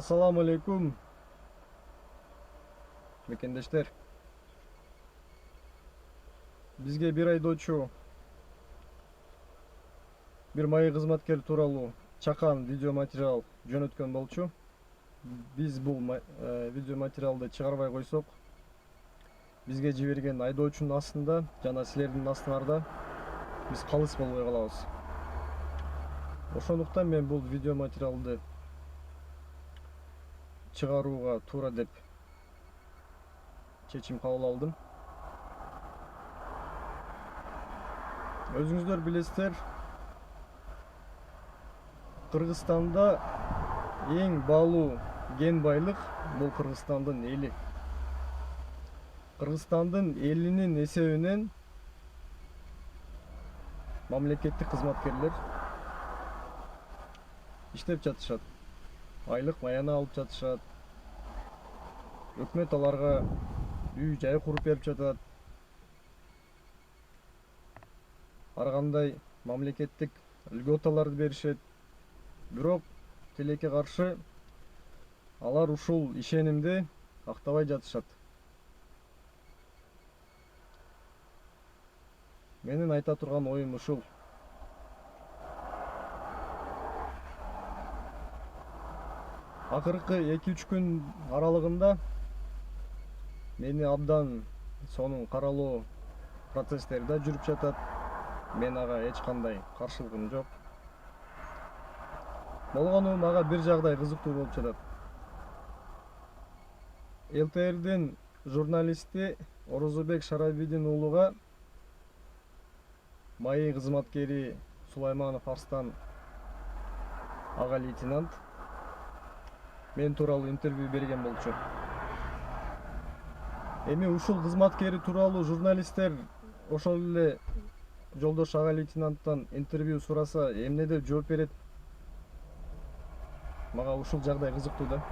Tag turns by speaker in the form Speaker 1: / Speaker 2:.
Speaker 1: Assalamu alaikum мекендештер. Бизге бир айдоочу бир майы кызматкер тууралуу чакан видео материал жөнөткөн болчу. Биз бул видео материалды чыгарбай койсок, бизге жиберген айдоочунун астында жана силердин астыңарда биз калыс болбой калабыз. Ошондуктан мен бул видео материалды чыгарууга туура деп чечим кабыл алдым. Өзүңүздөр билесиздер, Кыргызстанда эң баалуу кен байлык бул Кыргызстандын эли. Кыргызстандын элинин эсебинен мамлекеттик кызматкерлер иштеп жатышат. Айлык маяна алып жатышат. Өкмөт аларга үй жай куруп берип жатат. Ар кандай мамлекеттик льготаларды беришет. Бирок тилекке каршы алар ушул ишенимди актабай жатышат. Менин айта турган оюм ушул. Акыркы 2-3 күн аралыгында мени абдан сонун каралоо процесстери да жүрүп жатат. Мен ага эч кандай каршылыгым жок. Болгону мага бир жагдай кызыктуу болуп жатат. ЛТРдин журналисти Орозобек Шарабидин уулуга майы кызматкери Сулайманов Арстан ага лейтенант мен тууралуу интервью берген болчу. Эми ушул кызматкери тууралуу журналисттер ошол эле жолдош ага лейтенанттан интервью сураса эмне деп жооп берет? Мага ушул жагдай кызыктуу да.